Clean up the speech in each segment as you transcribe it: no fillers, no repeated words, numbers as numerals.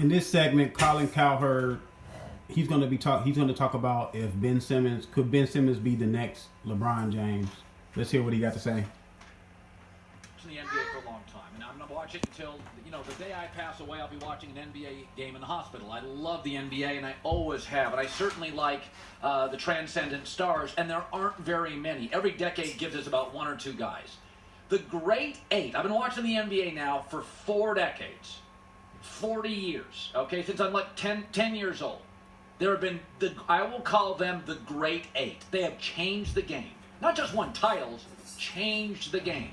In this segment, Colin Cowherd, he's going to talk about if Ben Simmons be the next LeBron James. Let's hear what he got to say. In the NBA for a long time, and I'm going to watch it until the day I pass away. I'll be watching an NBA game in the hospital. I love the NBA, and I always have. And I certainly like the transcendent stars, and there aren't very many. Every decade gives us about one or two guys. The Great Eight. I've been watching the NBA now for 4 decades. 40 years, okay, since I'm like 10 years old. There have been, I will call them the Great Eight. They have changed the game. Not just won titles, changed the game.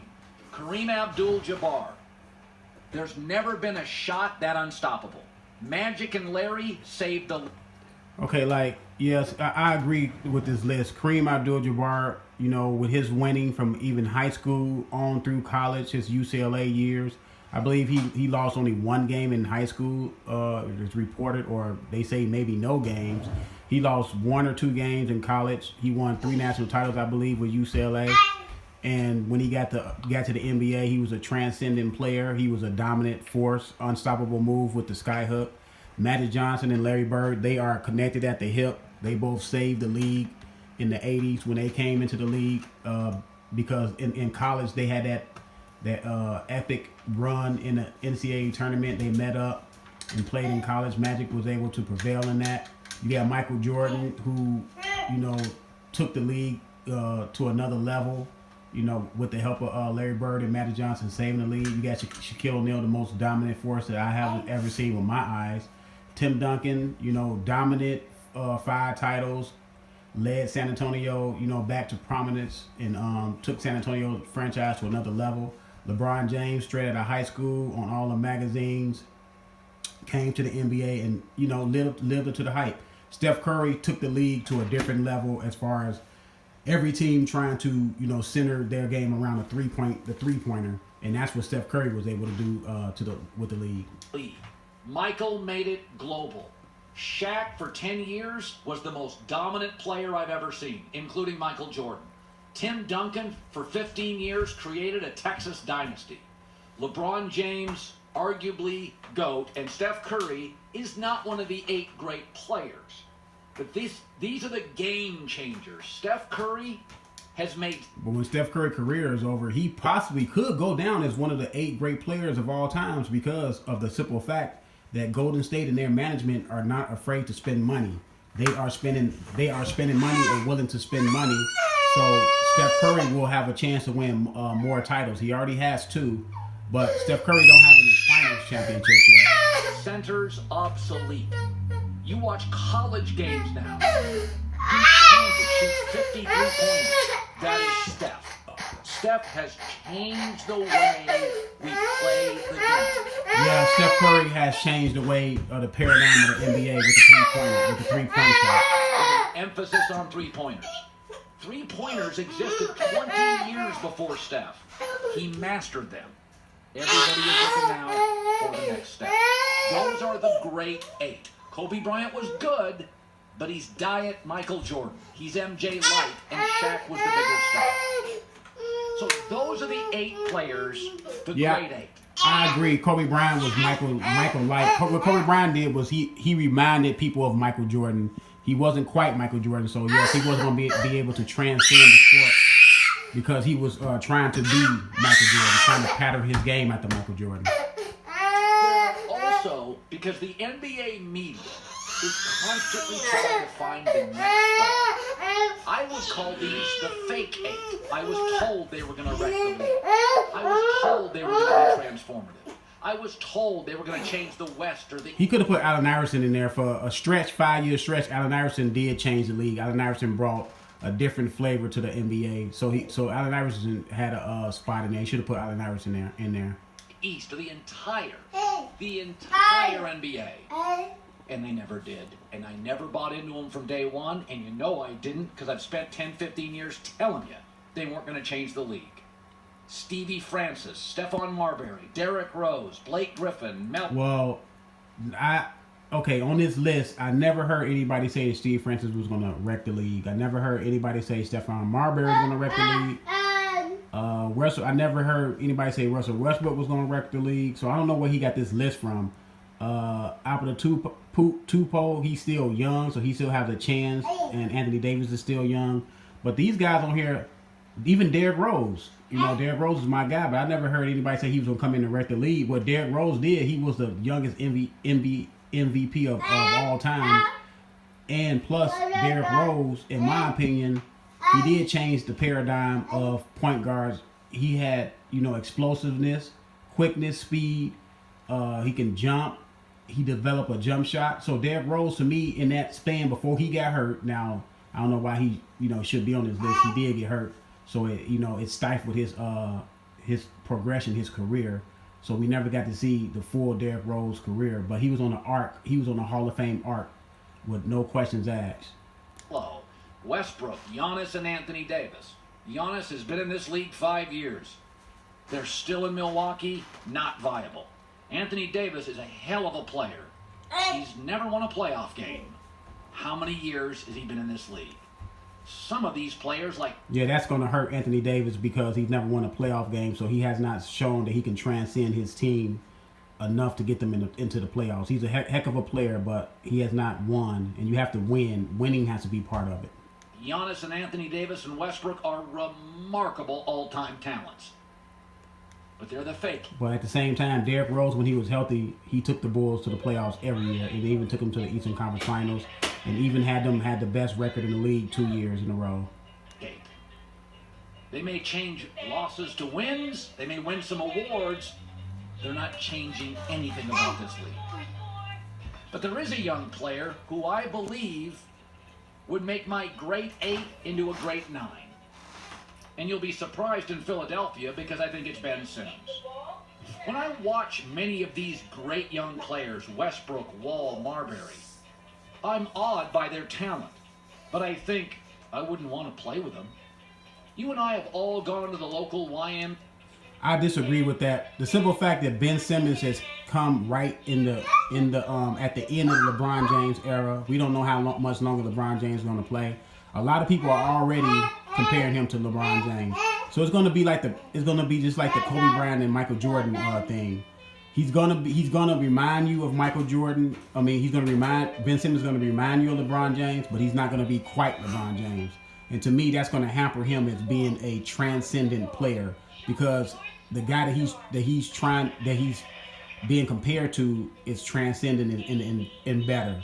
Kareem Abdul-Jabbar. There's never been a shot that unstoppable. Magic and Larry saved the... Okay, yes, I agree with this list. Kareem Abdul-Jabbar, with his winning from even high school on through college, his UCLA years, I believe he lost only 1 game in high school. It's reported, or they say maybe no games. He lost 1 or 2 games in college. He won 3 national titles, I believe, with UCLA. And when he got to the NBA, he was a transcendent player. He was a dominant force, unstoppable move with the skyhook. Magic Johnson and Larry Bird, they are connected at the hip. They both saved the league in the 80s when they came into the league because in college they had that epic run in the NCAA tournament. They met up and played in college. Magic was able to prevail in that. You got Michael Jordan, who, took the league to another level, with the help of Larry Bird and Magic Johnson saving the league. You got Shaquille O'Neal, the most dominant force that I have ever seen with my eyes. Tim Duncan, dominant, 5 titles, led San Antonio, back to prominence, and took San Antonio franchise to another level. LeBron James, straight out of high school, on all the magazines, came to the NBA and lived up to the hype. Steph Curry took the league to a different level as far as every team trying to center their game around the three-pointer, and that's what Steph Curry was able to do with the league. Michael made it global. Shaq for 10 years was the most dominant player I've ever seen, including Michael Jordan. Tim Duncan for 15 years created a Texas dynasty. LeBron James, arguably GOAT, and Steph Curry is not one of the 8 great players. But these are the game changers. Steph Curry has made... But when Steph Curry's career is over, he possibly could go down as one of the 8 great players of all times because of the simple fact that Golden State and their management are not afraid to spend money. They are spending money and willing to spend money. So Steph Curry will have a chance to win more titles. He already has 2, but Steph Curry don't have any finals championships yet. Centers obsolete. You watch college games now. He shoots 53 points. That is Steph. Steph has changed the way we play the game. Yeah, Steph Curry has changed the way the paradigm of the NBA with the three-point shot. With an emphasis on three-pointers. Three-pointers existed 20 years before Steph. He mastered them. Everybody is looking now for the next step. Those are the Great 8. Kobe Bryant was good, but he's Diet Michael Jordan. He's MJ Light, and Shaq was the bigger star. So those are the 8 players, the Great 8. I agree. Kobe Bryant was Michael Light. What Kobe Bryant did was he reminded people of Michael Jordan. He wasn't quite Michael Jordan, so yes, he wasn't going to be able to transcend the sport because he was trying to be Michael Jordan, trying to pattern his game after Michael Jordan. Also, because the NBA media is constantly trying to find the next star. I would call these the fake 8. I was told they were going to wreck the league. I was told they were going to be transformative. I was told they were going to change the West or the... He could have put Allen Iverson in there for a stretch, 5-year stretch. Allen Iverson did change the league. Allen Iverson brought a different flavor to the NBA. So Allen Iverson had a spot in there. He should have put Allen Iverson in there. East of the entire NBA. And they never did. And I never bought into them from day one. And you know I didn't, because I've spent 10, 15 years telling you they weren't going to change the league. Stevie Francis, Stephon Marbury, Derrick Rose, Blake Griffin, Mel... Well, on this list, I never heard anybody say that Steve Francis was going to wreck the league. I never heard anybody say Stephon Marbury was going to wreck the league. I never heard anybody say Russell Westbrook was going to wreck the league. So I don't know where he got this list from. Albert Tupo, he's still young, so he still has a chance. And Anthony Davis is still young. But these guys on here, even Derrick Rose, Derrick Rose is my guy, but I never heard anybody say he was going to come in and wreck the league. What Derrick Rose did, he was the youngest MVP of all time. And plus, Derrick Rose, in my opinion, he did change the paradigm of point guards. He had, explosiveness, quickness, speed. He can jump. He developed a jump shot. So Derrick Rose, to me, in that span before he got hurt, now I don't know why he, should be on this list. He did get hurt, so it stifled his progression, his career. So we never got to see the full Derrick Rose career. But he was on the arc. He was on the Hall of Fame arc with no questions asked. Hello, Westbrook, Giannis, and Anthony Davis. Giannis has been in this league 5 years. They're still in Milwaukee, not viable. Anthony Davis is a hell of a player. He's never won a playoff game. How many years has he been in this league? Some of these players, Yeah, that's going to hurt Anthony Davis because he's never won a playoff game, so he has not shown that he can transcend his team enough to get them into the playoffs. He's a heck of a player, but he has not won, and you have to win. Winning has to be part of it. Giannis and Anthony Davis and Westbrook are remarkable all-time talents. But they're the fake. But at the same time, Derrick Rose, when he was healthy, he took the Bulls to the playoffs every year. And they even took them to the Eastern Conference Finals. And even had the best record in the league 2 years in a row. They may change losses to wins. They may win some awards. They're not changing anything about this league. But there is a young player who I believe would make my great 8 into a great 9. And you'll be surprised in Philadelphia because I think it's Ben Simmons. When I watch many of these great young players, Westbrook, Wall, Marbury, I'm awed by their talent. But I think I wouldn't want to play with them. You and I have all gone to the local YM. I disagree with that. The simple fact that Ben Simmons has come right at the end of the LeBron James era. We don't know how much longer LeBron James is going to play. A lot of people are already comparing him to LeBron James. So it's going to be just like the Kobe Bryant and Michael Jordan thing. He's gonna remind you of Michael Jordan. I mean, Ben Simmons is gonna remind you of LeBron James, but he's not gonna be quite LeBron James. And to me, that's gonna hamper him as being a transcendent player because the guy that he's being compared to is transcendent and better.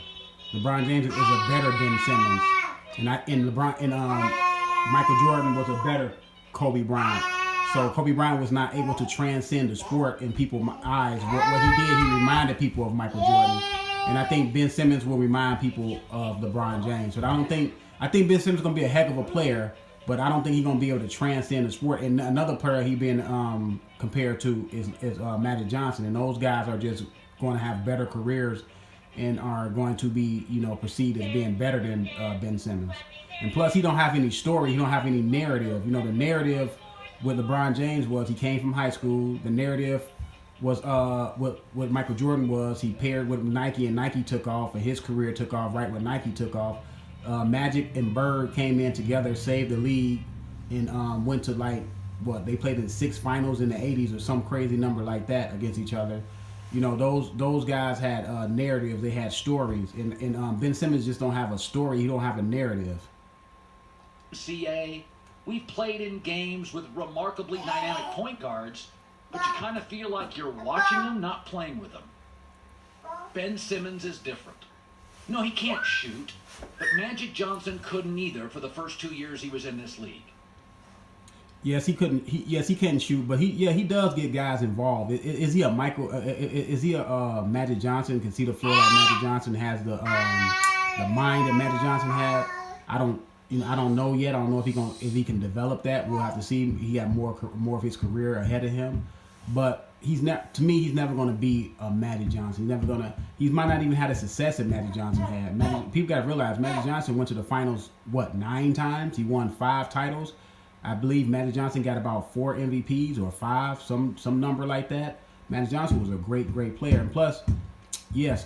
LeBron James is a better Ben Simmons, and Michael Jordan was a better Kobe Bryant. So Kobe Bryant was not able to transcend the sport in people's eyes. What he did, he reminded people of Michael Jordan, and I think Ben Simmons will remind people of LeBron James. But I think Ben Simmons is gonna be a heck of a player, but I don't think he's gonna be able to transcend the sport. And another player he been compared to is Magic Johnson, and those guys are just going to have better careers and are going to be perceived as being better than Ben Simmons. And plus, he don't have any story. He don't have any narrative. The narrative with LeBron James was he came from high school. The narrative was what Michael Jordan was. He paired with Nike, and Nike took off, and his career took off right when Nike took off. Magic and Bird came in together, saved the league, and went to they played in 6 finals in the 80s or some crazy number like that against each other. Those guys had narratives. They had stories, and Ben Simmons just don't have a story. He don't have a narrative. We've played in games with remarkably dynamic point guards, but you kind of feel like you're watching them, not playing with them. Ben Simmons is different. No, he can't shoot, but Magic Johnson couldn't either for the first 2 years he was in this league. Yes, he couldn't. He can't shoot, but he does get guys involved. Is he a Magic Johnson? Can see the floor like Magic Johnson has the mind that Magic Johnson had. I don't know yet. I don't know if he can develop that. We'll have to see. He got more of his career ahead of him, but he's never going to be a Magic Johnson. He might not even have the success that Magic Johnson had. People got to realize Magic Johnson went to the finals 9 times. He won 5 titles. I believe Magic Johnson got about 4 MVPs or 5, some number like that. Magic Johnson was a great player, and plus, yes,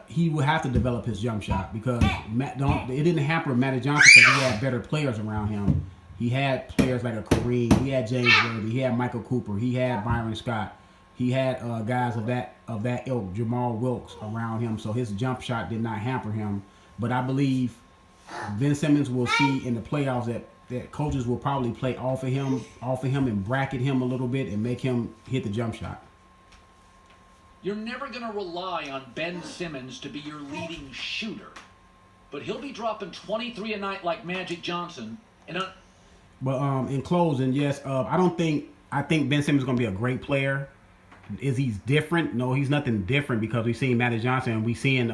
he would have to develop his jump shot because it didn't hamper Magic Johnson because he had better players around him. He had players like a Kareem, he had James Worthy, he had Michael Cooper, he had Byron Scott. he had guys of that ilk, Jamal Wilkes, around him, so his jump shot did not hamper him. But I believe Ben Simmons will see in the playoffs that coaches will probably play off of him and bracket him a little bit and make him hit the jump shot. You're never going to rely on Ben Simmons to be your leading shooter, but he'll be dropping 23 a night like Magic Johnson. But in closing, yes, I think Ben Simmons is going to be a great player. Is he different? No, he's nothing different because we've seen Magic Johnson and we've seen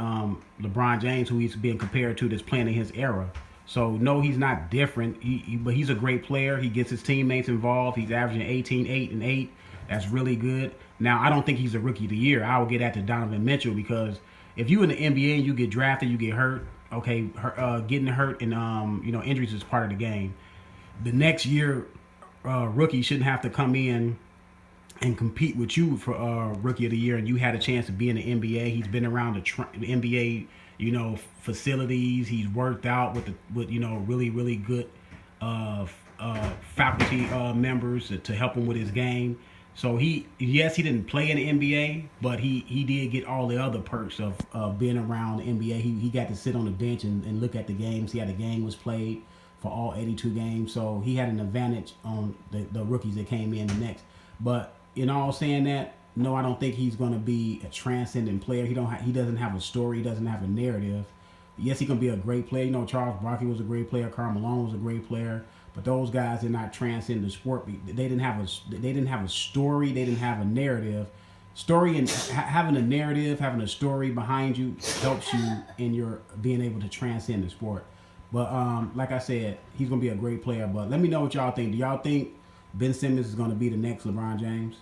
LeBron James, who he's being compared to, that's playing in his era. So, no, he's not different, but he's a great player. He gets his teammates involved. He's averaging 18, 8, and 8. That's really good. Now, I don't think he's a rookie of the year. I will get at to Donovan Mitchell because if you in the NBA and you get drafted, you get hurt. Okay, getting hurt and injuries is part of the game. The next year, rookie shouldn't have to come in and compete with you for rookie of the year, and you had a chance to be in the NBA. He's been around the NBA, facilities. He's worked out with really, really good faculty members to help him with his game. So he didn't play in the NBA, but he did get all the other perks of being around the NBA. He got to sit on the bench and look at the games, see how the game was played for all 82 games. So he had an advantage on the rookies that came in the next. But in all saying that, no, I don't think he's going to be a transcendent player. He doesn't have a story. He doesn't have a narrative. Yes, he's going to be a great player. Charles Barkley was a great player. Karl Malone was a great player. But those guys did not transcend the sport. They didn't have a story. They didn't have a narrative. Story and having a narrative, having a story behind you helps you in your being able to transcend the sport. But like I said, he's going to be a great player. But let me know what y'all think. Do y'all think Ben Simmons is going to be the next LeBron James?